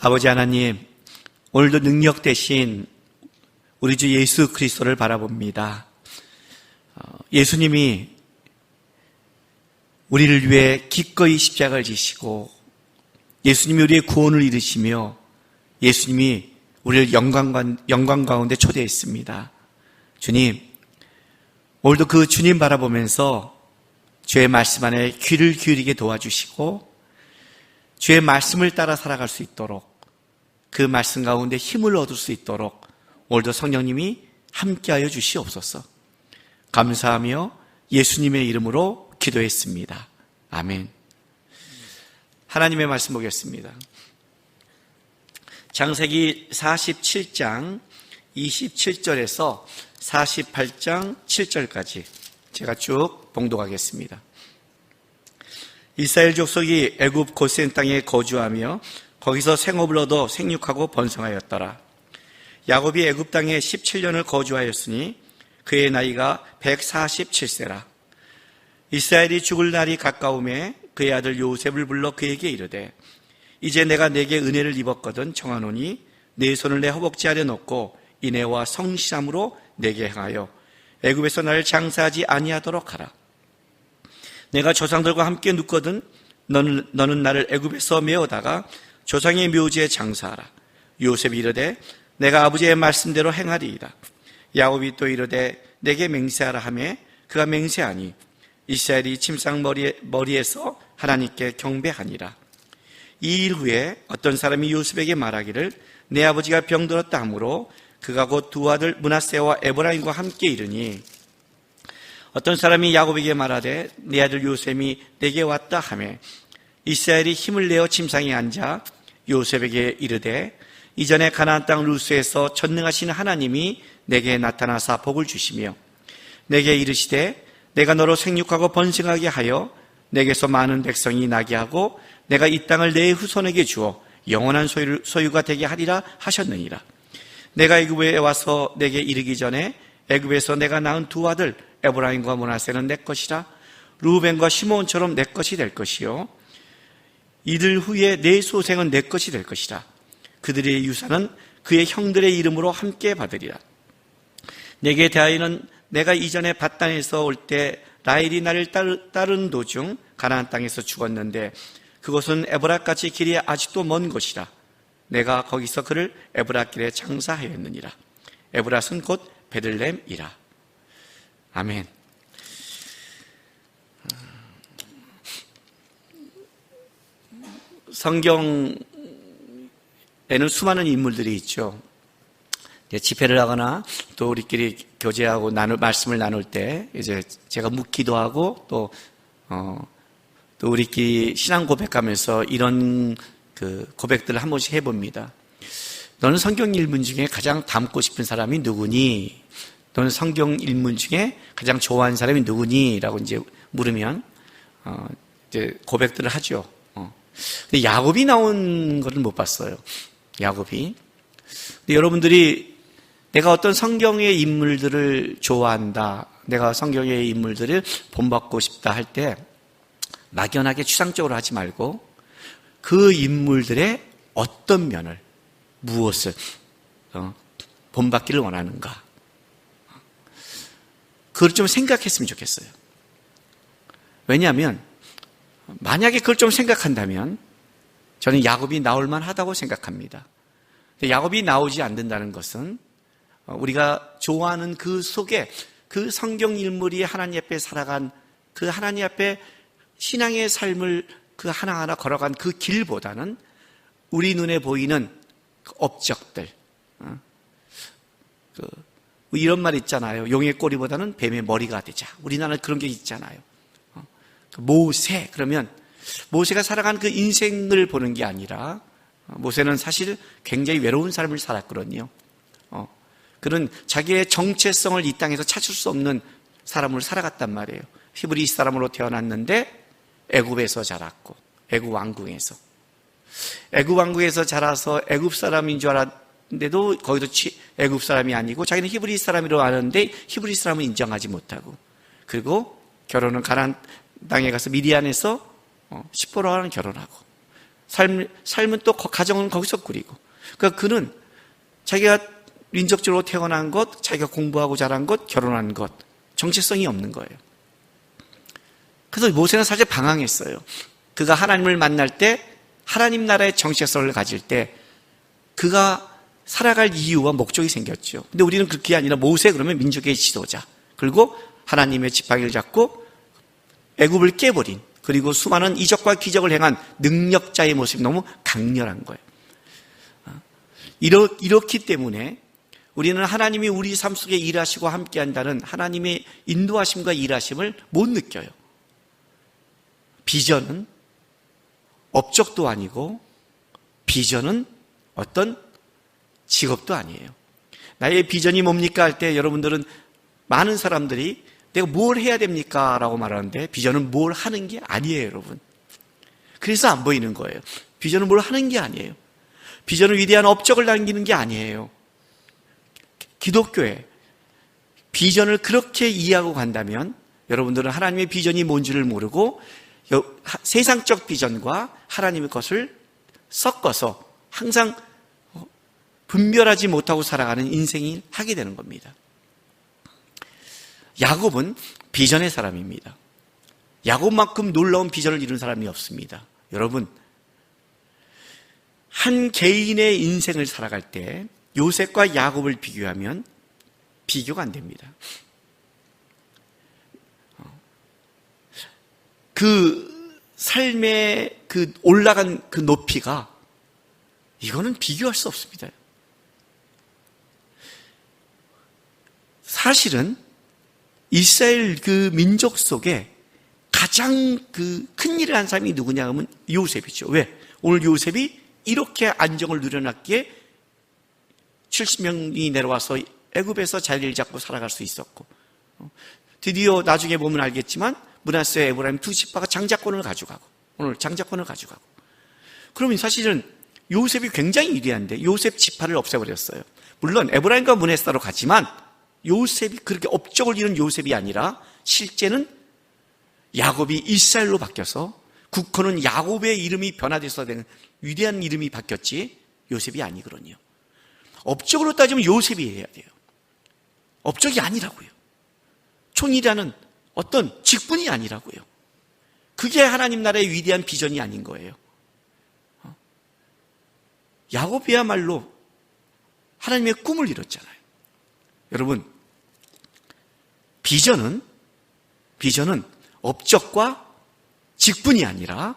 아버지 하나님, 오늘도 능력 대신 우리 주 예수 그리스도를 바라봅니다. 예수님이 우리를 위해 기꺼이 십자가를 지시고 예수님이 우리의 구원을 이루시며 예수님이 우리를 영광 가운데 초대했습니다. 주님, 오늘도 그 주님 바라보면서 주의 말씀 안에 귀를 기울이게 도와주시고 주의 말씀을 따라 살아갈 수 있도록, 그 말씀 가운데 힘을 얻을 수 있도록 오늘도 성령님이 함께하여 주시옵소서. 감사하며 예수님의 이름으로 기도했습니다. 아멘. 하나님의 말씀 보겠습니다. 창세기 47장 27절에서 48장 7절까지 제가 쭉 봉독하겠습니다. 이스라엘 족속이 애굽 고센 땅에 거주하며 거기서 생업을 얻어 생육하고 번성하였더라. 야곱이 애굽 땅에 17년을 거주하였으니 그의 나이가 147세라. 이스라엘이 죽을 날이 가까우매 그의 아들 요셉을 불러 그에게 이르되, 이제 내가 네게 은혜를 입었거든 청하노니 네 손을 내 허벅지 아래 놓고 인애와 성실함으로 내게 행하여 애굽에서 나를 장사하지 아니하도록 하라. 내가 조상들과 함께 눕거든 너는 나를 애굽에서 메어다가 조상의 묘지에 장사하라. 요셉이 이르되 내가 아버지의 말씀대로 행하리이다. 야곱이 또 이르되 내게 맹세하라 하매 그가 맹세하니 이스라엘이 침상 머리에서 하나님께 경배하니라. 이 일 후에 어떤 사람이 요셉에게 말하기를 내 아버지가 병들었다 하므로 그가 곧 두 아들 므낫세와 에브라임과 함께 이르니, 어떤 사람이 야곱에게 말하되 내 아들 요셉이 내게 왔다 하매 이스라엘이 힘을 내어 침상에 앉아 요셉에게 이르되, 이전에 가나안 땅 루스에서 전능하신 하나님이 내게 나타나사 복을 주시며 내게 이르시되 내가 너로 생육하고 번성하게 하여 내게서 많은 백성이 나게 하고 내가 이 땅을 내 후손에게 주어 영원한 소유가 되게 하리라 하셨느니라. 내가 애굽에 와서 내게 이르기 전에 애굽에서 내가 낳은 두 아들 에브라임과 므낫세는 내 것이라. 루벤과 시므온처럼 내 것이 될 것이요 이들 후에 내 소생은 내 것이 될 것이라. 그들의 유산은 그의 형들의 이름으로 함께 받으리라. 내게 대하여는 내가 이전에 밧단에서 올 때 라헬이 나를 따르는 도중 가나안 땅에서 죽었는데 그곳은 에브라까지 길이 아직도 먼 곳이라. 내가 거기서 그를 에브라길에 장사하였느니라. 에브라는 곧 베들레헴이라. 아멘. 성경에는 수많은 인물들이 있죠. 집회를 하거나 또 우리끼리 교제하고 말씀을 나눌 때 이제 제가 묻기도 하고 또 우리끼리 신앙 고백하면서 이런 고백들을 한 번씩 해봅니다. 너는 성경 인물 중에 가장 닮고 싶은 사람이 누구니? 너는 성경 인물 중에 가장 좋아하는 사람이 누구니? 라고 이제 물으면 이제 고백들을 하죠. 근데 야곱이 나온 것을 못 봤어요. 야곱이. 근데 여러분들이 내가 어떤 성경의 인물들을 좋아한다, 내가 성경의 인물들을 본받고 싶다 할 때 막연하게 추상적으로 하지 말고 그 인물들의 어떤 면을, 무엇을 본받기를 원하는가, 그걸 좀 생각했으면 좋겠어요. 왜냐하면 만약에 그걸 좀 생각한다면 저는 야곱이 나올 만하다고 생각합니다. 근데 야곱이 나오지 않는다는 것은 우리가 좋아하는 그 속에 그 성경 인물이 하나님 앞에 살아간 그 하나님 앞에 신앙의 삶을 그 하나하나 걸어간 그 길보다는 우리 눈에 보이는 그 업적들, 이런 말 있잖아요. 용의 꼬리보다는 뱀의 머리가 되자. 우리나라는 그런 게 있잖아요. 모세, 그러면 모세가 살아간 그 인생을 보는 게 아니라 모세는 사실 굉장히 외로운 삶을 살았거든요. 그는 자기의 정체성을 이 땅에서 찾을 수 없는 사람으로 살아갔단 말이에요. 히브리 사람으로 태어났는데 애굽에서 자랐고 애굽 왕궁에서 자라서 애굽 사람인 줄 알았는데도 거기도 애굽 사람이 아니고 자기는 히브리 사람이라고 아는데 히브리 사람은 인정하지 못하고, 그리고 결혼은 가나안 땅에 가서 미디안에서 시포라와는 결혼하고, 삶은 또 가정은 거기서 꾸리고. 그러니까 그는 자기가 민족적으로 태어난 것, 자기가 공부하고 자란 것, 결혼한 것, 정체성이 없는 거예요. 그래서 모세는 사실 방황했어요. 그가 하나님을 만날 때, 하나님 나라의 정체성을 가질 때 그가 살아갈 이유와 목적이 생겼죠. 근데 우리는 그게 아니라 모세 그러면 민족의 지도자, 그리고 하나님의 지팡이를 잡고 애굽을 깨버린, 그리고 수많은 이적과 기적을 행한 능력자의 모습이 너무 강렬한 거예요. 이렇기 때문에 우리는 하나님이 우리 삶 속에 일하시고 함께한다는 하나님의 인도하심과 일하심을 못 느껴요. 비전은 업적도 아니고, 비전은 어떤 직업도 아니에요. 나의 비전이 뭡니까 할 때 여러분들은, 많은 사람들이 내가 뭘 해야 됩니까? 라고 말하는데 비전은 뭘 하는 게 아니에요, 여러분. 그래서 안 보이는 거예요. 비전은 뭘 하는 게 아니에요. 비전은 위대한 업적을 남기는 게 아니에요. 기독교에 비전을 그렇게 이해하고 간다면 여러분들은 하나님의 비전이 뭔지를 모르고 세상적 비전과 하나님의 것을 섞어서 항상 분별하지 못하고 살아가는 인생이 하게 되는 겁니다. 야곱은 비전의 사람입니다. 야곱만큼 놀라운 비전을 이룬 사람이 없습니다. 여러분, 한 개인의 인생을 살아갈 때 요셉과 야곱을 비교하면 비교가 안 됩니다. 그 삶의 그 올라간 그 높이가, 이거는 비교할 수 없습니다. 사실은 이스라엘 그 민족 속에 가장 그 큰 일을 한 사람이 누구냐 하면 요셉이죠. 왜? 오늘 요셉이 이렇게 안정을 누려놨기에 70명이 내려와서 애굽에서 자리를 잡고 살아갈 수 있었고, 드디어 나중에 보면 알겠지만 므낫세와 에브라임 두 지파가 장자권을 가져가고, 오늘 장자권을 가져가고. 그러면 사실은 요셉이 굉장히 위대한데 요셉 지파를 없애버렸어요. 물론 에브라임과 므낫세로 갔지만 요셉이 그렇게 업적을 이룬 요셉이 아니라 실제는 야곱이 이스라엘로 바뀌어서 국호는 야곱의 이름이 변화돼서 되는 위대한 이름이 바뀌었지 요셉이 아니거든요. 업적으로 따지면 요셉이 해야 돼요. 업적이 아니라고요. 총이라는 어떤 직분이 아니라고요. 그게 하나님 나라의 위대한 비전이 아닌 거예요. 야곱이야말로 하나님의 꿈을 이뤘잖아요. 여러분, 비전은 업적과 직분이 아니라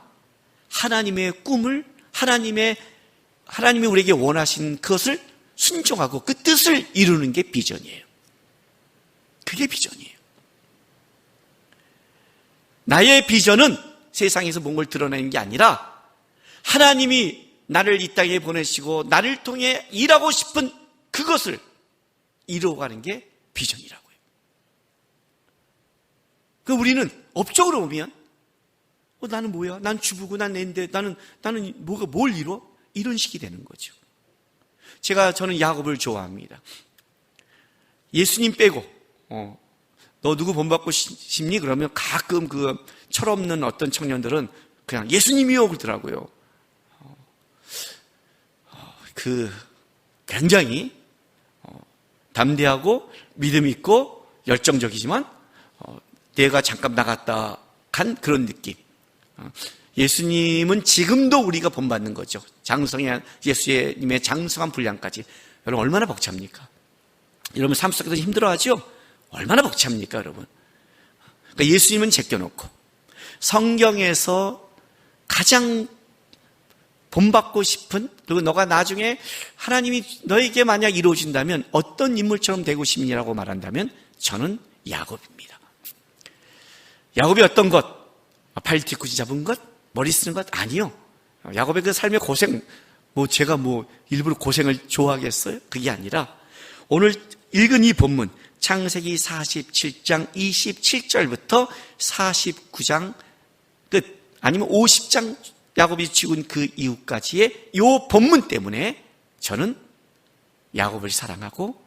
하나님의 꿈을, 하나님이 우리에게 원하신 그것을 순종하고 그 뜻을 이루는 게 비전이에요. 그게 비전이에요. 나의 비전은 세상에서 뭔가를 드러내는 게 아니라 하나님이 나를 이 땅에 보내시고 나를 통해 일하고 싶은 그것을 이루어가는 게 비전이라고요. 그 우리는 업적으로 보면 나는 뭐야? 난 주부고 난 애인데 나는 뭘 이뤄? 이런 식이 되는 거죠. 저는 야곱을 좋아합니다. 예수님 빼고 너 누구 본받고 싶니? 그러면 가끔 그 철없는 어떤 청년들은 그냥 예수님이요 그러더라고요. 굉장히 담대하고 믿음 있고 열정적이지만 내가 잠깐 나갔다 간 그런 느낌. 예수님은 지금도 우리가 본받는 거죠. 예수님의 장성한 분량까지. 여러분 얼마나 벅찹니까? 여러분 삶 속에서 힘들어하죠? 얼마나 벅찹니까 여러분? 그러니까 예수님은 제껴놓고 성경에서 가장 본받고 싶은, 그리고 너가 나중에 하나님이 너에게 만약 이루어진다면 어떤 인물처럼 되고 싶니라고 말한다면 저는 야곱입니다. 야곱이 어떤 것? 팔 뒤꿈치 잡은 것? 머리 쓰는 것? 아니요. 야곱의 그 삶의 고생, 제가 일부러 고생을 좋아하겠어요? 그게 아니라 오늘 읽은 이 본문 창세기 47장 27절부터 49장 끝, 아니면 50장 야곱이 죽은 그 이후까지의 이 본문 때문에 저는 야곱을 사랑하고,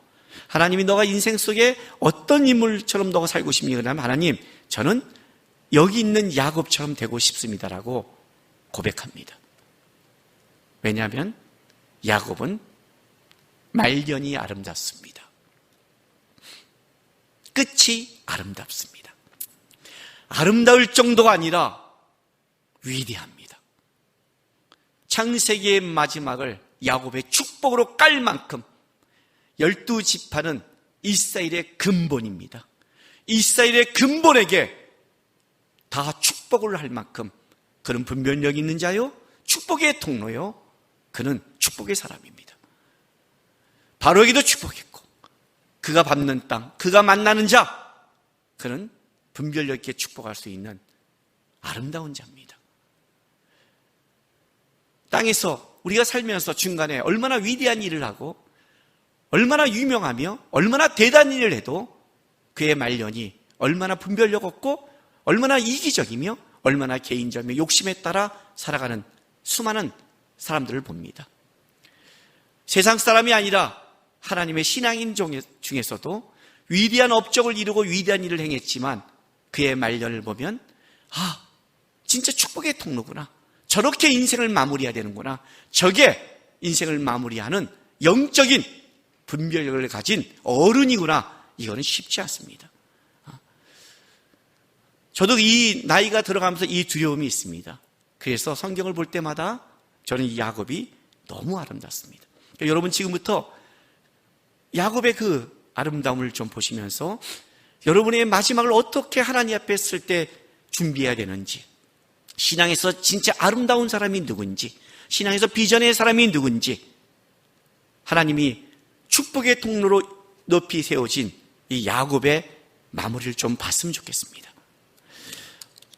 하나님이 너가 인생 속에 어떤 인물처럼 너가 살고 싶니? 그러면 하나님, 저는 여기 있는 야곱처럼 되고 싶습니다라고 고백합니다. 왜냐하면 야곱은 말년이 아름답습니다. 끝이 아름답습니다. 아름다울 정도가 아니라 위대합니다. 창세기의 마지막을 야곱의 축복으로 깔 만큼 12지파는 이스라엘의 근본입니다. 이스라엘의 근본에게 다 축복을 할 만큼 그는 분별력 있는 자요, 축복의 통로요, 그는 축복의 사람입니다. 바로에게도 축복했고, 그가 밟는 땅, 그가 만나는 자, 그는 분별력 있게 축복할 수 있는 아름다운 자입니다. 땅에서 우리가 살면서 중간에 얼마나 위대한 일을 하고 얼마나 유명하며 얼마나 대단한 일을 해도 그의 말년이 얼마나 분별력 없고 얼마나 이기적이며 얼마나 개인적이며 욕심에 따라 살아가는 수많은 사람들을 봅니다. 세상 사람이 아니라 하나님의 신앙인 중에서도 위대한 업적을 이루고 위대한 일을 행했지만 그의 말년을 보면 진짜 축복의 통로구나. 저렇게 인생을 마무리해야 되는구나. 저게 인생을 마무리하는 영적인 분별력을 가진 어른이구나. 이거는 쉽지 않습니다. 저도 이 나이가 들어가면서 이 두려움이 있습니다. 그래서 성경을 볼 때마다 저는 이 야곱이 너무 아름답습니다. 그러니까 여러분 지금부터 야곱의 그 아름다움을 좀 보시면서 여러분의 마지막을 어떻게 하나님 앞에 쓸 때 준비해야 되는지, 신앙에서 진짜 아름다운 사람이 누군지, 신앙에서 비전의 사람이 누군지, 하나님이 축복의 통로로 높이 세워진 이 야곱의 마무리를 좀 봤으면 좋겠습니다.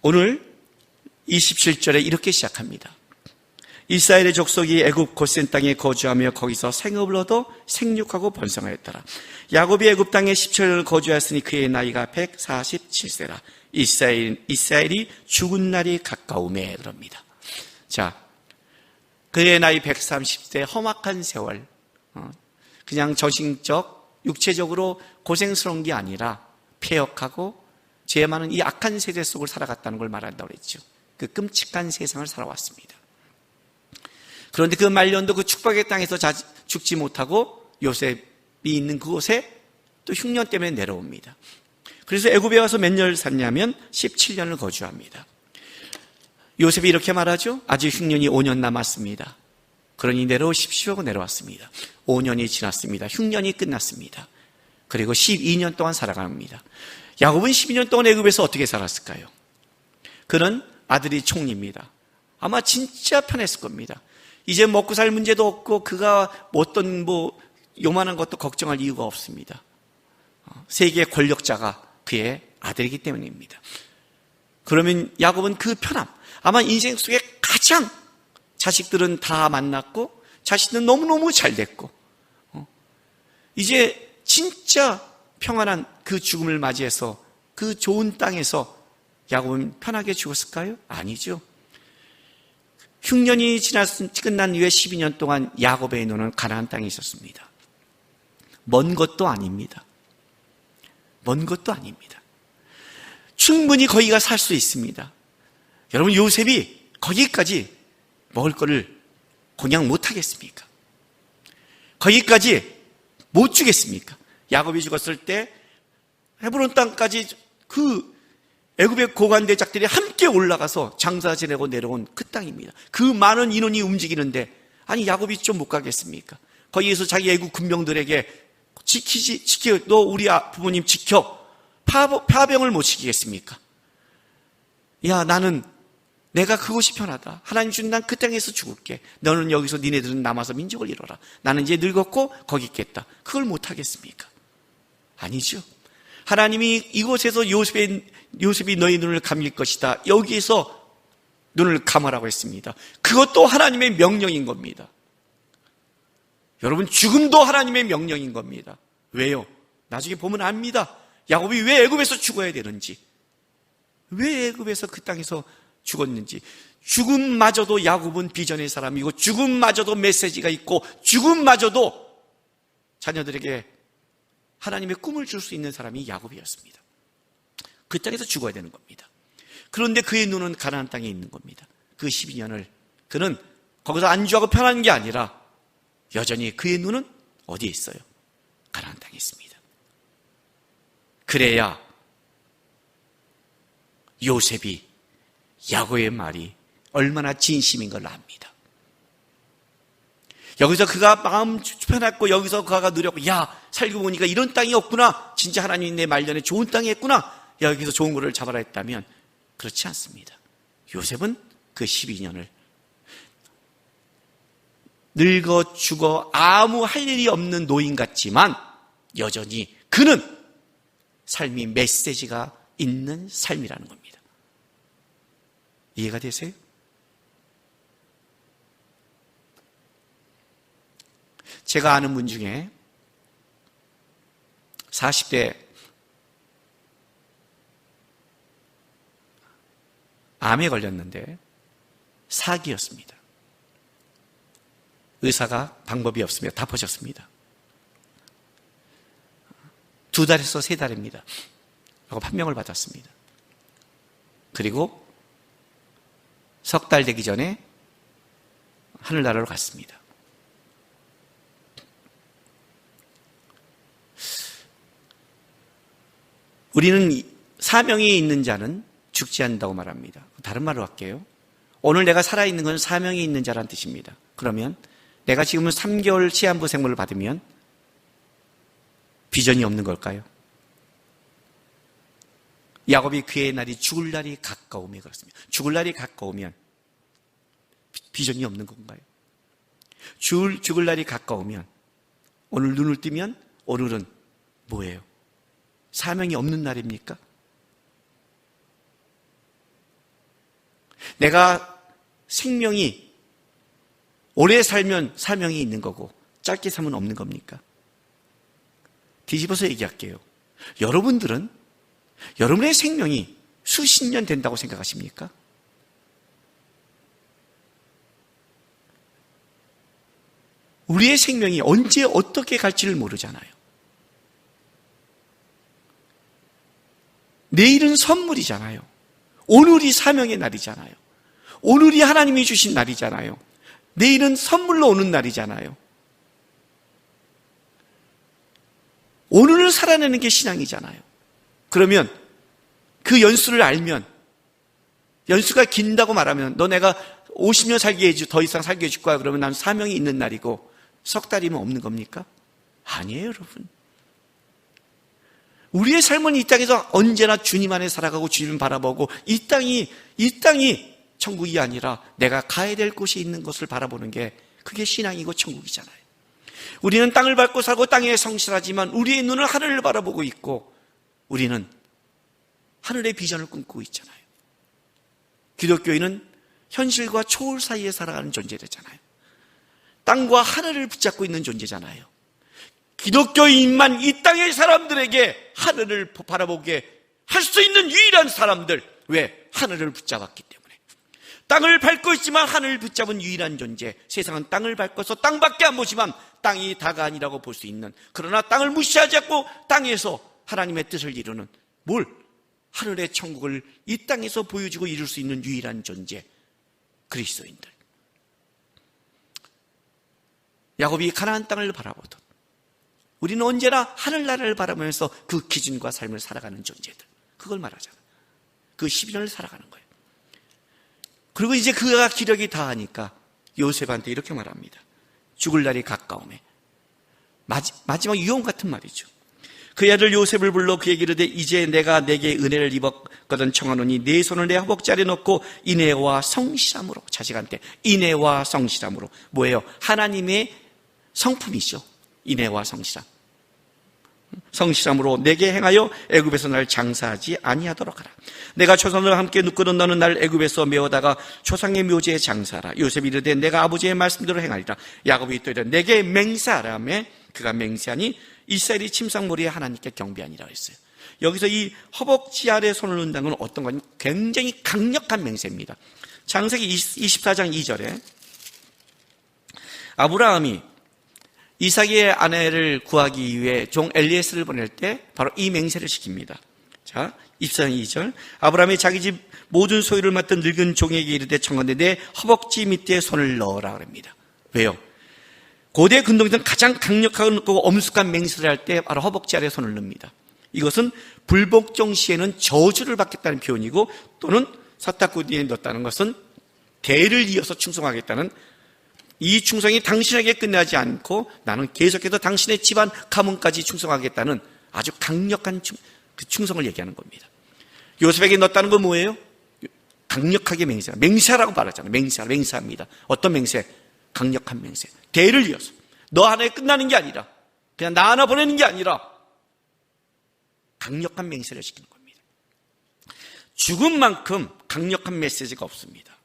오늘 27절에 이렇게 시작합니다. 이스라엘의 족속이 애굽 고센 땅에 거주하며 거기서 생업을 얻어 생육하고 번성하였더라. 야곱이 애굽 땅에 10년을 거주하였으니 그의 나이가 147세라. 이스라엘이 죽은 날이 가까우매 그럽니다. 자, 그의 나이 130세 험악한 세월, 그냥 정신적, 육체적으로 고생스러운 게 아니라 폐역하고 죄 많은 이 악한 세대 속을 살아갔다는 걸 말한다고 그랬죠. 그 끔찍한 세상을 살아왔습니다. 그런데 그 말년도 그 축복의 땅에서 죽지 못하고 요셉이 있는 그곳에 또 흉년 때문에 내려옵니다. 그래서 애굽에 와서 몇 년을 샀냐면 17년을 거주합니다. 요셉이 이렇게 말하죠. 아직 흉년이 5년 남았습니다. 그러니 내려오십시오 하고 내려왔습니다. 5년이 지났습니다. 흉년이 끝났습니다. 그리고 12년 동안 살아갑니다. 야곱은 12년 동안 애굽에서 어떻게 살았을까요? 그는 아들이 총리입니다. 아마 진짜 편했을 겁니다. 이제 먹고 살 문제도 없고 그가 어떤 요만한 것도 걱정할 이유가 없습니다. 세계의 권력자가 그의 아들이기 때문입니다. 그러면 야곱은 그 편함, 아마 인생 속에 가장 자식들은 다 만났고 자식들은 너무너무 잘 됐고 이제 진짜 평안한 그 죽음을 맞이해서 그 좋은 땅에서 야곱은 편하게 죽었을까요? 아니죠. 흉년이 끝난 이후에 12년 동안 야곱의 눈은 가나안 땅에 있었습니다. 먼 것도 아닙니다. 먼 것도 아닙니다. 충분히 거기가 살 수 있습니다. 여러분 요셉이 거기까지 먹을 거를 공약 못 하겠습니까? 거기까지 못 주겠습니까? 야곱이 죽었을 때 헤브론 땅까지 그 애굽의 고관대작들이 함께 올라가서 장사 지내고 내려온 그 땅입니다. 그 많은 인원이 움직이는데 아니 야곱이 좀 못 가겠습니까? 거기에서 자기 애굽 군병들에게 지켜, 너 우리 부모님 지켜. 파병을 못 시키겠습니까? 야, 내가 그곳이 편하다. 하나님 준 난 그 땅에서 죽을게. 너는 여기서 니네들은 남아서 민족을 이뤄라. 나는 이제 늙었고 거기 있겠다. 그걸 못 하겠습니까? 아니죠. 하나님이 이곳에서 요셉이 너희 눈을 감길 것이다. 여기에서 눈을 감으라고 했습니다. 그것도 하나님의 명령인 겁니다. 여러분 죽음도 하나님의 명령인 겁니다. 왜요? 나중에 보면 압니다. 야곱이 왜 애굽에서 죽어야 되는지, 왜 애굽에서 그 땅에서 죽었는지. 죽음마저도 야곱은 비전의 사람이고 죽음마저도 메시지가 있고 죽음마저도 자녀들에게 하나님의 꿈을 줄 수 있는 사람이 야곱이었습니다. 그 땅에서 죽어야 되는 겁니다. 그런데 그의 눈은 가나안 땅에 있는 겁니다. 그 12년을 그는 거기서 안주하고 편한 게 아니라 여전히 그의 눈은 어디에 있어요? 가나안 땅에 있습니다. 그래야 요셉이 야곱의 말이 얼마나 진심인 걸 압니다. 여기서 그가 마음 편했고 여기서 그가 누렸고, 야, 살고 보니까 이런 땅이 없구나, 진짜 하나님이 내 말년에 좋은 땅이 있구나, 여기서 좋은 거를 잡아라 했다면 그렇지 않습니다. 요셉은 그 12년을 늙어 죽어 아무 할 일이 없는 노인 같지만 여전히 그는 삶이 메시지가 있는 삶이라는 겁니다. 이해가 되세요? 제가 아는 분 중에 40대 암에 걸렸는데 사기였습니다. 의사가 방법이 없으며 다 퍼졌습니다. 2달에서 3달입니다. 라고 판명을 받았습니다. 그리고 석 달 되기 전에 하늘나라로 갔습니다. 우리는 사명이 있는 자는 죽지 않는다고 말합니다. 다른 말로 할게요. 오늘 내가 살아있는 건 사명이 있는 자란 뜻입니다. 그러면 내가 지금은 3개월 시한부 생물을 받으면 비전이 없는 걸까요? 야곱이 그의 날이 죽을 날이 가까우면 그렇습니다. 죽을 날이 가까우면 비전이 없는 건가요? 죽을 날이 가까우면 오늘 눈을 뜨면 오늘은 뭐예요? 사명이 없는 날입니까? 내가 생명이 오래 살면 사명이 있는 거고 짧게 살면 없는 겁니까? 뒤집어서 얘기할게요. 여러분들은 여러분의 생명이 수십 년 된다고 생각하십니까? 우리의 생명이 언제 어떻게 갈지를 모르잖아요. 내일은 선물이잖아요. 오늘이 사명의 날이잖아요. 오늘이 하나님이 주신 날이잖아요. 내일은 선물로 오는 날이잖아요. 오늘을 살아내는 게 신앙이잖아요. 그러면 그 연수를 알면, 연수가 긴다고 말하면 너 내가 50년 살게 해줘, 더 이상 살게 해줄 거야. 그러면 난 사명이 있는 날이고 석 달이면 없는 겁니까? 아니에요, 여러분. 우리의 삶은 이 땅에서 언제나 주님 안에 살아가고 주님을 바라보고 이 땅이 천국이 아니라 내가 가야 될 곳이 있는 것을 바라보는 게 그게 신앙이고 천국이잖아요. 우리는 땅을 밟고 살고 땅에 성실하지만 우리의 눈은 하늘을 바라보고 있고 우리는 하늘의 비전을 꿈꾸고 있잖아요. 기독교인은 현실과 초월 사이에 살아가는 존재잖아요. 땅과 하늘을 붙잡고 있는 존재잖아요. 기독교인만 이 땅의 사람들에게 하늘을 바라보게 할 수 있는 유일한 사람들. 왜? 하늘을 붙잡았기 때문에. 땅을 밟고 있지만 하늘을 붙잡은 유일한 존재. 세상은 땅을 밟고서 땅밖에 안 보지만 땅이 다가 아니라고 볼 수 있는, 그러나 땅을 무시하지 않고 땅에서 하나님의 뜻을 이루는, 하늘의 천국을 이 땅에서 보여주고 이룰 수 있는 유일한 존재, 그리스도인들. 야곱이 가나안 땅을 바라보듯 우리는 언제나 하늘나라를 바라보면서 그 기준과 삶을 살아가는 존재들, 그걸 말하잖아요. 그 12년을 살아가는 거예요. 그리고 이제 그가 기력이 다하니까 요셉한테 이렇게 말합니다. 죽을 날이 가까우매. 마지막 유언 같은 말이죠. 그 아들 요셉을 불러 그에게 이르되 이제 내가 내게 은혜를 입었거든 청하노니 네 손을 내 허벅지에 넣고 인애와 성실함으로, 자식한테 인애와 성실함으로, 뭐예요? 하나님의 성품이죠. 인애와 성실함으로 내게 행하여 애굽에서 날 장사하지 아니하도록 하라. 내가 초상과 함께 눕고는 너는 날 애굽에서 메어다가 초상의 묘지에 장사하라. 요셉이 이르되 내가 아버지의 말씀대로 행하리라. 야곱이 또 이르되 내게 맹세하라며 그가 맹세하니 이스라엘이 침상머리에 하나님께 경배하니라 했어요. 여기서 이 허벅지 아래 손을 넣는다는 건 어떤 거냐? 굉장히 강력한 맹세입니다. 창세기 24장 2절에 아브라함이 이삭의 아내를 구하기 위해 종 엘리에스를 보낼 때 바로 이 맹세를 시킵니다. 자, 24장 2절. 아브라함이 자기 집 모든 소유를 맡은 늙은 종에게 이르되 청컨대 내 허벅지 밑에 손을 넣어라 그럽니다. 왜요? 고대 근동에서는 가장 강력하고 엄숙한 맹세를 할 때 바로 허벅지 아래에 손을 넣습니다. 이것은 불복종 시에는 저주를 받겠다는 표현이고, 또는 사타구니에 넣었다는 것은 대를 이어서 충성하겠다는, 이 충성이 당신에게 끝나지 않고 나는 계속해서 당신의 집안 가문까지 충성하겠다는 아주 강력한 그 충성을 얘기하는 겁니다. 요셉에게 넣었다는 건 뭐예요? 강력하게 맹세라고 말하잖아요. 맹세합니다. 어떤 맹세? 강력한 맹세. 대를 이어서 너 하나에 끝나는 게 아니라, 그냥 나 하나 보내는 게 아니라 강력한 맹세를 시키는 겁니다. 죽음만큼 강력한 메시지가 없습니다.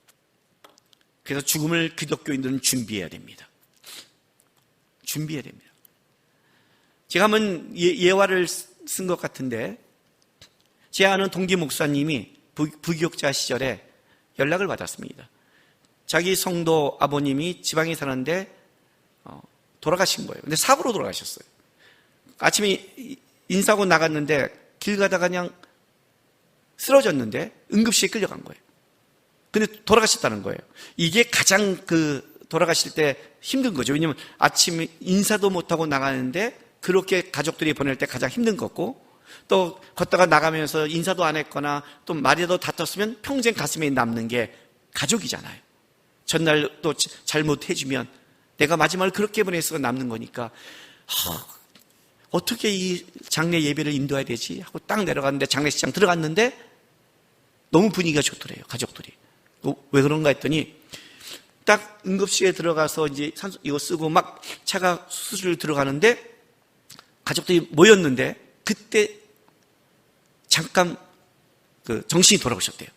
그래서 죽음을 기독교인들은 준비해야 됩니다. 준비해야 됩니다. 제가 한번 예화를 쓴 것 같은데, 제 아는 동기 목사님이 부교육자 시절에 연락을 받았습니다. 자기 성도 아버님이 지방에 사는데 돌아가신 거예요. 근데 사고로 돌아가셨어요. 아침에 인사하고 나갔는데 길 가다가 그냥 쓰러졌는데 응급실에 끌려간 거예요. 근데 돌아가셨다는 거예요. 이게 가장 돌아가실 때 힘든 거죠. 왜냐면 아침에 인사도 못하고 나가는데 그렇게 가족들이 보낼 때 가장 힘든 거고, 또 걷다가 나가면서 인사도 안 했거나 또 말이라도 다퉜으면 평생 가슴에 남는 게 가족이잖아요. 전날 또 잘못해주면 내가 마지막을 그렇게 보내서 남는 거니까 어떻게 이 장례 예배를 인도해야 되지 하고 딱 내려갔는데, 장례식장 들어갔는데 너무 분위기가 좋더래요. 가족들이. 왜 그런가 했더니 딱 응급실에 들어가서 이제 산소 이거 쓰고 막 차가 수술 들어가는데 가족들이 모였는데 그때 잠깐 정신이 돌아오셨대요.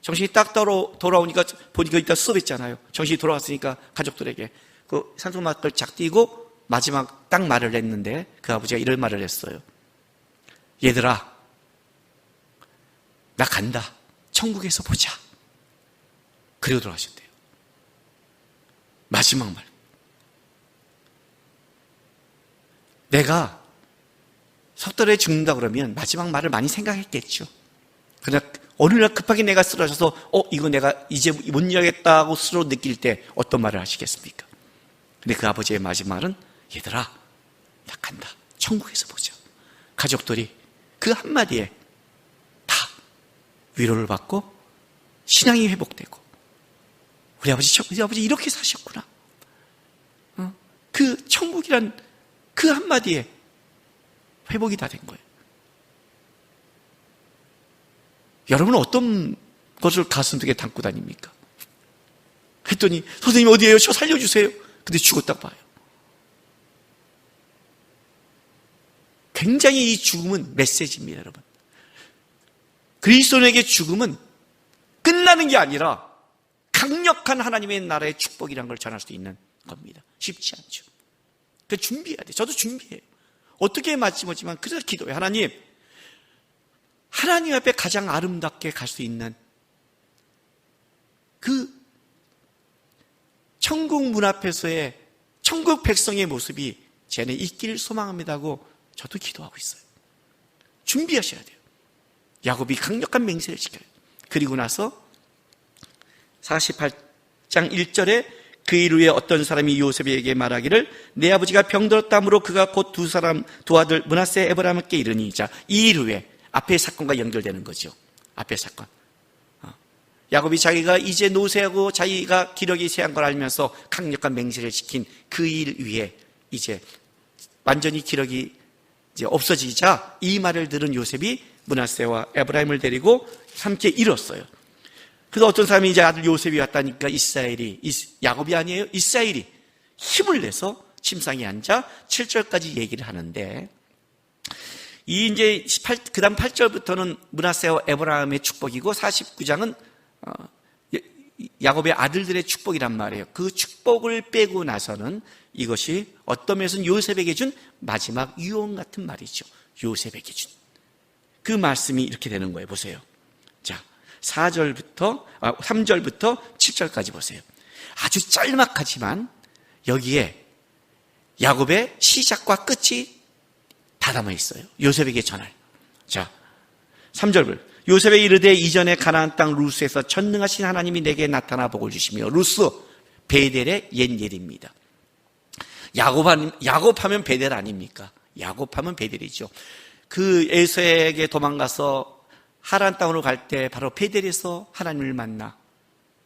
정신이 딱 돌아오니까 보니까 이따 수업했잖아요. 정신이 돌아왔으니까 가족들에게 그 산소마스크를 착 띄고 마지막 딱 말을 했는데, 그 아버지가 이런 말을 했어요. 얘들아, 나 간다. 천국에서 보자. 그리고 돌아가셨대요. 마지막 말. 내가 석 달에 죽는다 그러면 마지막 말을 많이 생각했겠죠. 그러나 어느 날 급하게 내가 쓰러져서 이거 내가 이제 못 이어야겠다고 스스로 느낄 때 어떤 말을 하시겠습니까? 근데 그 아버지의 마지막 말은 얘들아, 나 간다. 천국에서 보자. 가족들이 그 한마디에 다 위로를 받고 신앙이 회복되고, 우리 아버지 이렇게 사셨구나. 그 천국이란 그 한마디에 회복이 다 된 거예요. 여러분은 어떤 것을 가슴속에 담고 다닙니까? 했더니 선생님 어디에요? 저 살려주세요. 근데 죽었다고 봐요. 굉장히 이 죽음은 메시지입니다, 여러분. 그리스도인에게 죽음은 끝나는 게 아니라 강력한 하나님의 나라의 축복이라는 걸 전할 수 있는 겁니다. 쉽지 않죠. 그래서 준비해야 돼요. 저도 준비해요. 어떻게 맞지 못지만 그래서 기도해요. 하나님 앞에 가장 아름답게 갈 수 있는 그 천국 문 앞에서의 천국 백성의 모습이 제 안에 있기를 소망합니다 하고 저도 기도하고 있어요. 준비하셔야 돼요. 야곱이 강력한 맹세를 지켜요. 그리고 나서 48장 1절에 그 일 후에 어떤 사람이 요셉에게 말하기를 내 아버지가 병들었다므로 그가 곧 두 아들 므낫세 에브라임께 이르니. 자, 이 일 후에 앞의 사건과 연결되는 거죠. 앞의 사건. 야곱이 자기가 이제 노쇠하고 자기가 기력이 쇠한 걸 알면서 강력한 맹세를 시킨 그 일 위에 이제 완전히 기력이 이제 없어지자 이 말을 들은 요셉이 므낫세와 에브라임을 데리고 함께 잃었어요. 그래서 어떤 사람이 이제 아들 요셉이 왔다니까 야곱이 아니에요. 이스라엘이 힘을 내서 침상에 앉아 7절까지 얘기를 하는데, 이 이제 그 다음 8절부터는 므낫세와 에브라임의 축복이고 49장은 야곱의 아들들의 축복이란 말이에요. 그 축복을 빼고 나서는 이것이 어떤 면에서는 요셉에게 준 마지막 유언 같은 말이죠. 요셉에게 준. 그 말씀이 이렇게 되는 거예요. 보세요. 자, 3절부터 7절까지 보세요. 아주 짤막하지만 여기에 야곱의 시작과 끝이 다 담아 있어요. 요셉에게 전할. 자, 3절 요셉의 이르되 이전에 가나안 땅 루스에서 전능하신 하나님이 내게 나타나 복을 주시며. 루스 베델의 옛 예입니다. 야곱하면 베델 아닙니까? 야곱하면 베델이죠. 그 에서에게 도망가서 하란 땅으로 갈 때 바로 베델에서 하나님을 만나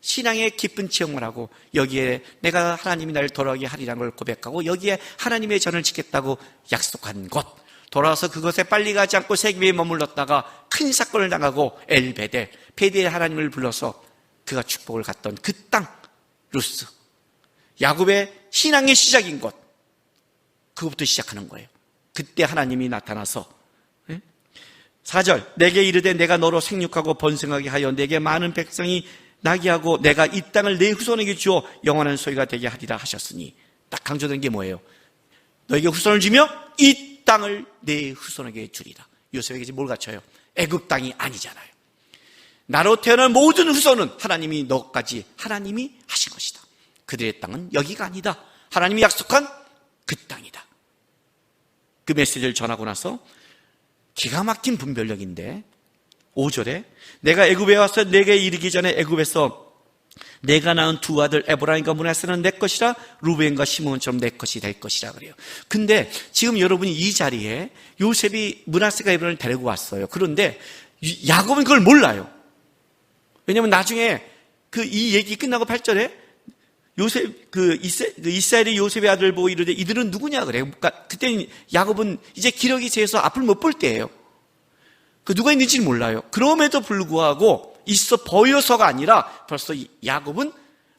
신앙의 깊은 체험을 하고 여기에 내가 하나님이 나를 돌아오게 하리라는 걸 고백하고 여기에 하나님의 전을 지켰다고 약속한 곳, 돌아와서 그것에 빨리 가지 않고 세겜에 머물렀다가 큰 사건을 당하고 엘베델, 베델의 하나님을 불러서 그가 축복을 갔던 그 땅, 루스, 야곱의 신앙의 시작인 곳, 그것부터 시작하는 거예요. 그때 하나님이 나타나서 4절 내게 이르되 내가 너로 생육하고 번성하게 하여 내게 많은 백성이 나게 하고 내가 이 땅을 내 후손에게 주어 영원한 소유가 되게 하리라 하셨으니, 딱 강조된 게 뭐예요? 너에게 후손을 주며 이 땅을 내 후손에게 주리라. 요셉에게 지금 뭘 갖춰요? 애굽 땅이 아니잖아요. 나로 태어난 모든 후손은 하나님이 너까지 하나님이 하신 것이다. 그들의 땅은 여기가 아니다. 하나님이 약속한 그 땅이다. 그 메시지를 전하고 나서 기가 막힌 분별력인데 5절에 내가 애굽에 와서 내게 이르기 전에 애굽에서 내가 낳은 두 아들 에브라임과 므낫세는 내 것이라 루벤과 시므온처럼 내 것이 될 것이라 그래요. 근데 지금 여러분이 이 자리에 요셉이 므낫세가 에브라임을 데리고 왔어요. 그런데 야곱은 그걸 몰라요. 왜냐하면 나중에 이 얘기 끝나고 8절에 요셉 이스라엘이 요셉의 아들 보고 이르되 이들은 누구냐 그래요. 그러니까 그때는 야곱은 이제 기력이 세서 앞을 못 볼 때예요. 누가 있는지는 몰라요. 그럼에도 불구하고 있어 보여서가 아니라 벌써 야곱은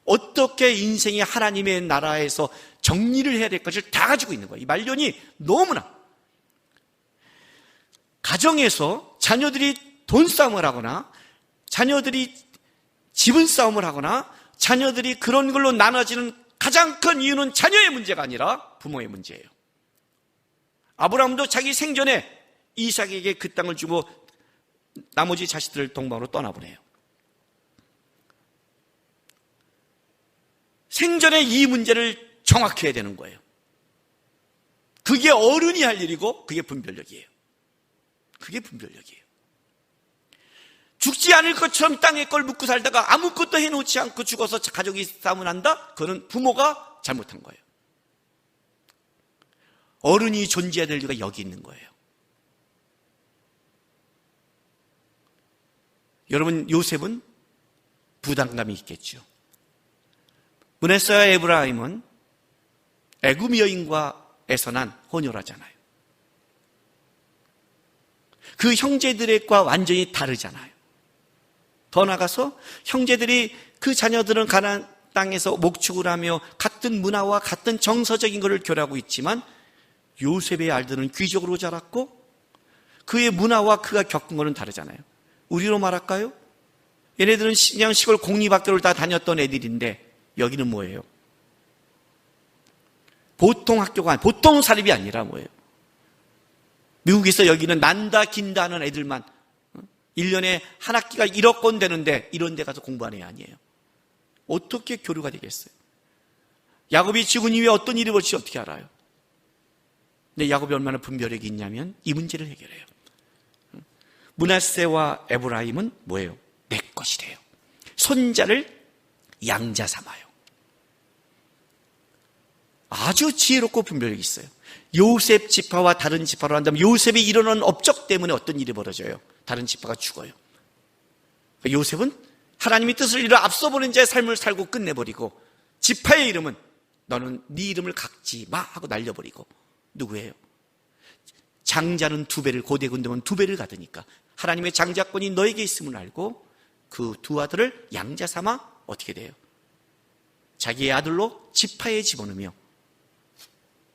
어떻게 인생이 하나님의 나라에서 정리를 해야 될 것을 다 가지고 있는 거예요. 이 말년이 너무나. 가정에서 자녀들이 돈 싸움을 하거나 자녀들이 지분 싸움을 하거나 자녀들이 그런 걸로 나눠지는 가장 큰 이유는 자녀의 문제가 아니라 부모의 문제예요. 아브라함도 자기 생전에 이삭에게 그 땅을 주고 나머지 자식들을 동방으로 떠나보내요. 생전에 이 문제를 정확히 해야 되는 거예요. 그게 어른이 할 일이고 그게 분별력이에요. 그게 분별력이에요. 죽지 않을 것처럼 땅에 걸 묻고 살다가 아무것도 해놓지 않고 죽어서 가족이 싸움을 한다? 그거는 부모가 잘못한 거예요. 어른이 존재해야 될 이유가 여기 있는 거예요. 여러분, 요셉은 부담감이 있겠죠. 므낫세와 에브라임은 애굽 여인과 애선한 혼혈하잖아요. 그 형제들과 완전히 다르잖아요. 더 나아가서 형제들이 그 자녀들은 가나안 땅에서 목축을 하며 같은 문화와 같은 정서적인 것을 교류하고 있지만 요셉의 알들은 귀족으로 자랐고 그의 문화와 그가 겪은 것은 다르잖아요. 우리로 말할까요? 얘네들은 그냥 시골 공립학교를 다 다녔던 애들인데 여기는 뭐예요? 보통 학교가 보통 사립이 아니라 뭐예요? 미국에서 여기는 난다 긴다 하는 애들만 1년에 한 학기가 1억 건 되는데 이런 데 가서 공부하는 애 아니에요. 어떻게 교류가 되겠어요? 야곱이 죽은 이후에 어떤 일이 벌어질지 어떻게 알아요? 근데 야곱이 얼마나 분별력이 있냐면 이 문제를 해결해요. 므낫세와 에브라임은 뭐예요? 내 것이래요. 손자를 양자 삼아요. 아주 지혜롭고 분별력이 있어요. 요셉 지파와 다른 지파로 한다면 요셉이 일어난 업적 때문에 어떤 일이 벌어져요? 다른 지파가 죽어요. 요셉은 하나님의 뜻을 이뤄 앞서 보는 자의 삶을 살고 끝내버리고 지파의 이름은 너는 네 이름을 갖지 마 하고 날려버리고 누구예요? 장자는 2배를 고대 군대는 2배를 가드니까 하나님의 장자권이 너에게 있음을 알고 그 두 아들을 양자 삼아 어떻게 돼요? 자기의 아들로 지파에 집어넣으며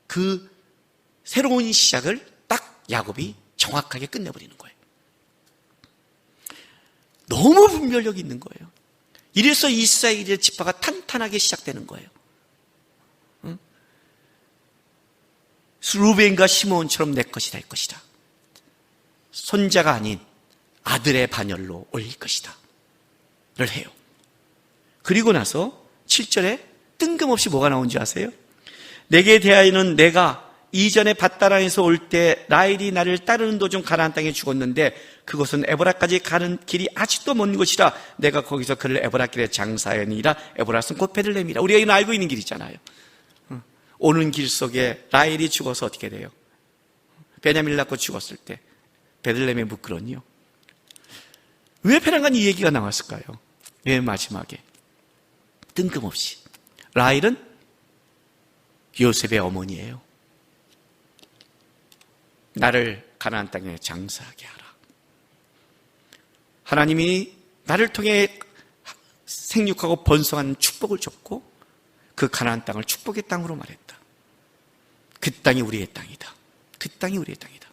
그 새로운 시작을 딱 야곱이 정확하게 끝내버리는 거예요. 너무 분별력이 있는 거예요. 이래서 이스라엘의 지파가 탄탄하게 시작되는 거예요. 루벤과 시므온처럼 내 것이 될 것이다. 손자가 아닌 아들의 반열로 올릴 것이다 를 해요. 그리고 나서 7절에 뜬금없이 뭐가 나온지 아세요? 내게 대하여는 내가 이전에 밧다란에서 올 때 라헬이 나를 따르는 도중 가나안 땅에 죽었는데 그곳은 에브라까지 가는 길이 아직도 먼 곳이라 내가 거기서 그를 에브라 길에 장사하니라. 에브라는 곧 베들레헴이라. 우리가 이건 알고 있는 길이잖아요. 오는 길 속에 라헬이 죽어서 어떻게 돼요? 베냐민을 낳고 죽었을 때 베들레헴에 묻거든요. 왜 페랑간 이 얘기가 나왔을까요? 왜 마지막에 뜬금없이 라헬은 요셉의 어머니예요. 나를 가나안 땅에 장사하게 하라. 하나님이 나를 통해 생육하고 번성하는 축복을 줬고 그 가나안 땅을 축복의 땅으로 말했다. 그 땅이 우리의 땅이다. 그 땅이 우리의 땅이다.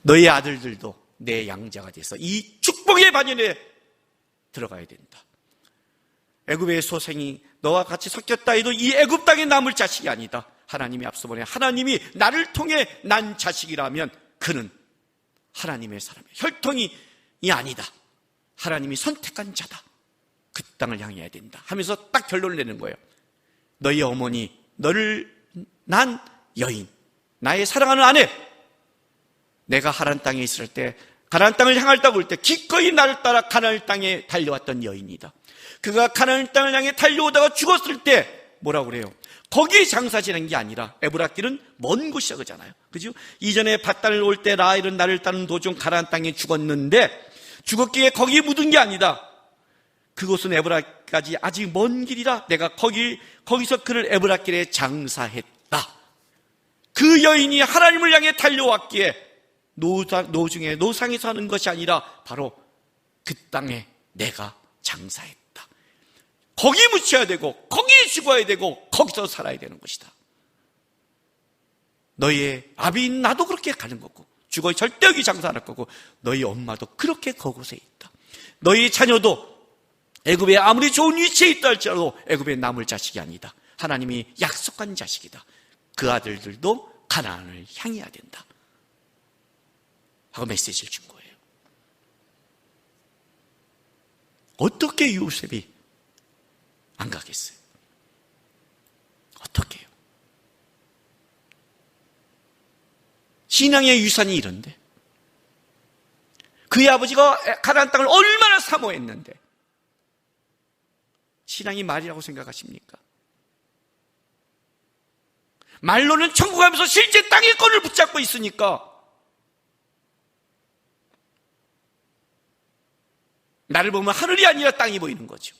너희 아들들도 내 양자가 돼서 이 축복의 반열에 들어가야 된다. 애굽의 소생이 너와 같이 섞였다 해도 이 애굽 땅에 남을 자식이 아니다. 하나님이 앞서 보내 하나님이 나를 통해 난 자식이라면 그는 하나님의 사람이야. 혈통이 아니다. 하나님이 선택한 자다. 그 땅을 향해야 된다 하면서 딱 결론을 내는 거예요. 너희 어머니, 너를 난 여인, 나의 사랑하는 아내, 내가 하란 땅에 있을 때 가나안 땅을 향하려고 올 때 기꺼이 나를 따라 가나안 땅에 달려왔던 여인이다. 그가 가나안 땅을 향해 달려오다가 죽었을 때 뭐라고 그래요? 거기에 장사 지낸 게 아니라 에브라 길은 먼 곳이라 그러잖아요. 그죠? 이전에 밧단을 올 때 라헬은 나를 따르는 도중 가나안 땅에 죽었는데 죽었기에 거기에 묻은 게 아니다. 그곳은 에브라까지 아직 먼 길이라 내가 거기서 그를 에브라 길에 장사했다. 그 여인이 하나님을 향해 달려왔기에 노중에 노상에 사는 것이 아니라 바로 그 땅에 내가 장사했다. 거기 묻혀야 되고 거기에 죽어야 되고 거기서 살아야 되는 것이다. 너희의 아비인 나도 그렇게 가는 거고 죽어 절대 여기 장사 안 할 거고 너희 엄마도 그렇게 그곳에 있다. 너희 자녀도 애굽에 아무리 좋은 위치에 있다 할지라도 애굽에 남을 자식이 아니다. 하나님이 약속한 자식이다. 그 아들들도 가나안을 향해야 된다 하고 메시지를 준 거예요. 어떻게 요셉이 안 가겠어요? 어떻게 해요? 신앙의 유산이 이런데 그의 아버지가 가나안 땅을 얼마나 사모했는데 신앙이 말이라고 생각하십니까? 말로는 천국 가면서 실제 땅의 권을 붙잡고 있으니까 나를 보면 하늘이 아니라 땅이 보이는 거죠.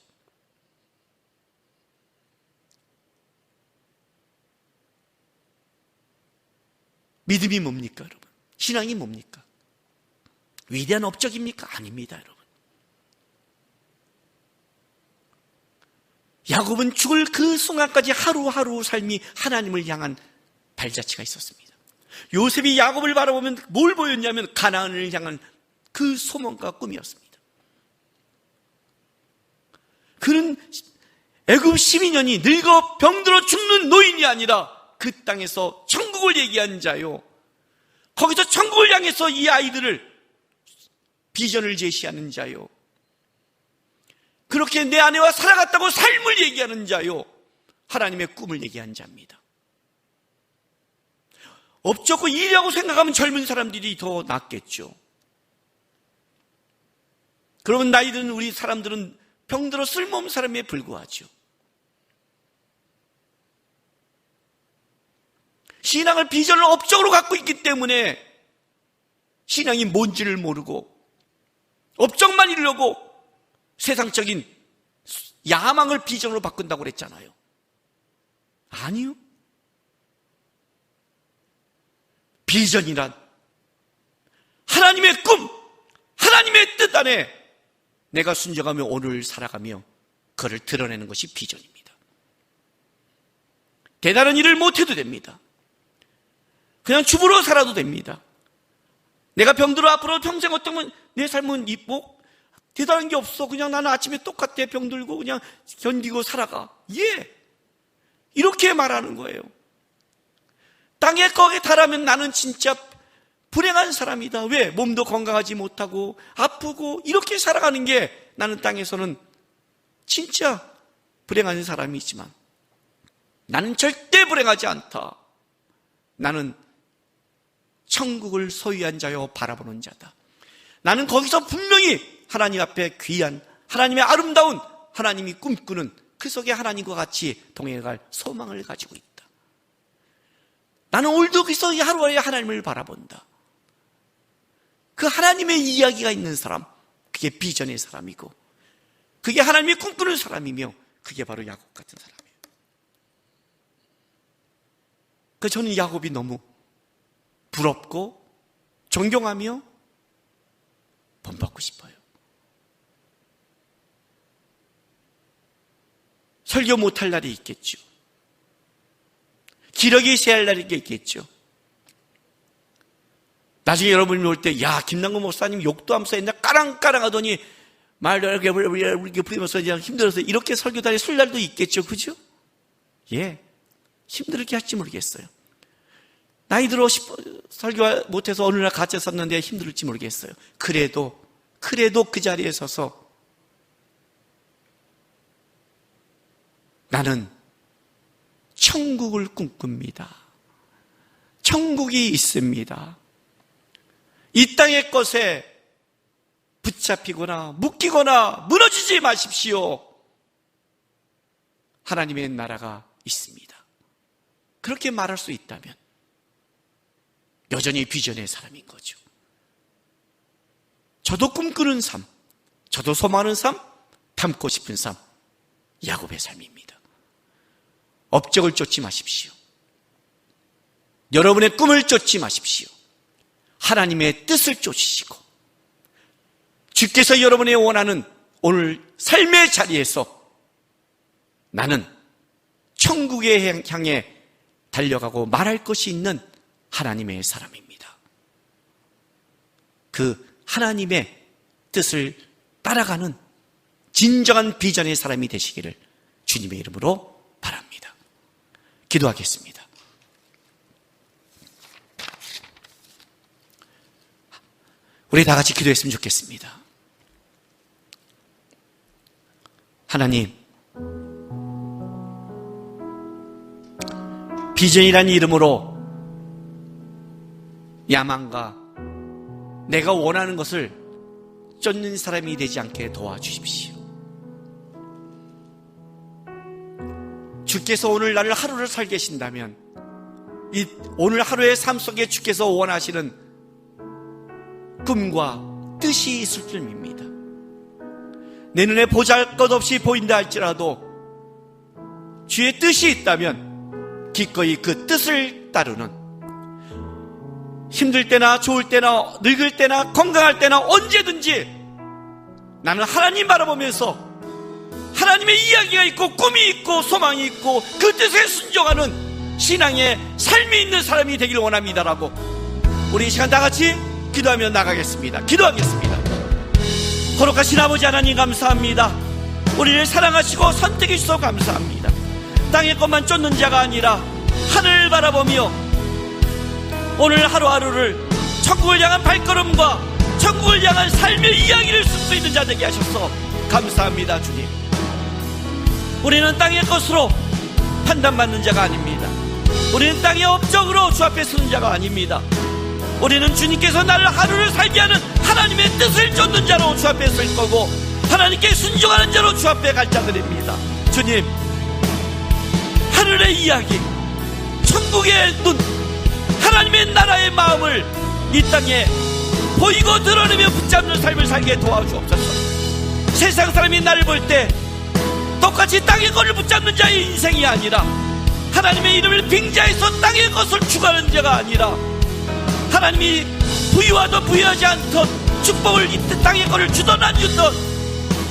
믿음이 뭡니까, 여러분? 신앙이 뭡니까? 위대한 업적입니까? 아닙니다, 여러분. 야곱은 죽을 그 순간까지 하루하루 삶이 하나님을 향한 발자취가 있었습니다. 요셉이 야곱을 바라보면 뭘 보였냐면 가나안을 향한 그 소망과 꿈이었습니다. 그는 애굽 12년이 늙어 병들어 죽는 노인이 아니라 그 땅에서 천국을 얘기한 자요. 거기서 천국을 향해서 이 아이들을 비전을 제시하는 자요. 그렇게 내 아내와 살아갔다고 삶을 얘기하는 자요. 하나님의 꿈을 얘기한 자입니다. 업적고 일이라고 생각하면 젊은 사람들이 더 낫겠죠. 그러면 나이 든 우리 사람들은 병들어 쓸모없는 사람에 불과하죠. 신앙을 비전을 업적으로 갖고 있기 때문에 신앙이 뭔지를 모르고 업적만 이루려고 세상적인 야망을 비전으로 바꾼다고 그랬잖아요. 아니요. 비전이란 하나님의 꿈, 하나님의 뜻 안에 내가 순종하며 오늘 살아가며 그를 드러내는 것이 비전입니다. 대단한 일을 못해도 됩니다. 그냥 주부로 살아도 됩니다. 내가 병들어 앞으로 평생 어쩌면 내 삶은 대단한 게 없어. 그냥 나는 아침에 똑같아. 병들고 그냥 견디고 살아가. 예. 이렇게 말하는 거예요. 땅의 거기에 달하면 나는 진짜 불행한 사람이다. 왜? 몸도 건강하지 못하고 아프고 이렇게 살아가는 게 나는 땅에서는 진짜 불행한 사람이지만 나는 절대 불행하지 않다. 나는 천국을 소유한 자요 바라보는 자다. 나는 거기서 분명히 하나님 앞에 귀한, 하나님의 아름다운, 하나님이 꿈꾸는 그 속에 하나님과 같이 동행할 소망을 가지고 있다. 나는 오늘도 거기서 하루하루 하나님을 바라본다. 그 하나님의 이야기가 있는 사람, 그게 비전의 사람이고, 그게 하나님이 꿈꾸는 사람이며, 그게 바로 야곱 같은 사람이에요. 저는 야곱이 너무 부럽고 존경하며 본받고 싶어요. 설교 못할 날이 있겠죠. 기러기 세할 날이 있겠죠. 나중에 여러분이 올 때, 야, 김남국 목사님 욕도 하면서 옛날 까랑까랑 하더니 말을 이렇게 부리면서 힘들어서 이렇게 설교단에 설 날도 있겠죠. 그죠? 예. 힘들게 할지 모르겠어요. 나이 들어 설교 못해서 어느 날 같이 섰는데 힘들을지 모르겠어요. 그래도 그 자리에 서서 나는 천국을 꿈꿉니다. 천국이 있습니다. 이 땅의 것에 붙잡히거나 묶이거나 무너지지 마십시오. 하나님의 나라가 있습니다. 그렇게 말할 수 있다면 여전히 비전의 사람인 거죠. 저도 꿈꾸는 삶, 저도 소망하는 삶, 닮고 싶은 삶, 야곱의 삶입니다. 업적을 쫓지 마십시오. 여러분의 꿈을 쫓지 마십시오. 하나님의 뜻을 쫓으시고 주께서 여러분이 원하는 오늘 삶의 자리에서 나는 천국에 향해 달려가고 말할 것이 있는 하나님의 사람입니다. 그 하나님의 뜻을 따라가는 진정한 비전의 사람이 되시기를 주님의 이름으로 바랍니다. 기도하겠습니다. 우리 다 같이 기도했으면 좋겠습니다. 하나님, 비전이라는 이름으로 야망과 내가 원하는 것을 쫓는 사람이 되지 않게 도와주십시오. 주께서 오늘 나를 하루를 살게 하신다면 이 오늘 하루의 삶 속에 주께서 원하시는 꿈과 뜻이 있을 줄입니다. 내 눈에 보잘것없이 보인다 할지라도 주의 뜻이 있다면 기꺼이 그 뜻을 따르는, 힘들 때나 좋을 때나 늙을 때나 건강할 때나 언제든지 나는 하나님 바라보면서 하나님의 이야기가 있고 꿈이 있고 소망이 있고 그 뜻에 순종하는 신앙의 삶이 있는 사람이 되기를 원합니다라고 우리 이 시간 다 같이 기도하며 나가겠습니다. 기도하겠습니다. 거룩하신 아버지 하나님 감사합니다. 우리를 사랑하시고 선택해 주셔서 감사합니다. 땅의 것만 쫓는 자가 아니라 하늘을 바라보며 오늘 하루하루를 천국을 향한 발걸음과 천국을 향한 삶의 이야기를 쓸 수 있는 자 되게 하셔서 감사합니다. 주님, 우리는 땅의 것으로 판단받는 자가 아닙니다. 우리는 땅의 업적으로 주 앞에 서는 자가 아닙니다. 우리는 주님께서 나를 하루를 살게 하는 하나님의 뜻을 쫓는 자로 주 앞에 설 거고 하나님께 순종하는 자로 주 앞에 갈 자들입니다. 주님, 하늘의 이야기, 천국의 눈, 하나님의 나라의 마음을 이 땅에 보이고 드러내며 붙잡는 삶을 살게 도와주옵소서. 세상 사람이 나를 볼 때 똑같이 땅의 것을 붙잡는 자의 인생이 아니라 하나님의 이름을 빙자해서 땅의 것을 추구하는 자가 아니라 하나님이 부유하든 부유하지 않던 축복을 이 땅의 것을 주던 안 주던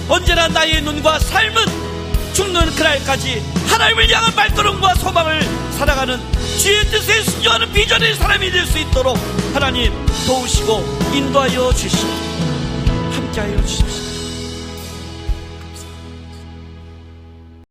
언제나 나의 눈과 삶은 죽는 그날까지 하나님을 향한 발걸음과 소망을 살아가는 주의 뜻에 순종하는 비전의 사람이 될 수 있도록 하나님 도우시고 인도하여 주시고 함께하여 주십시오.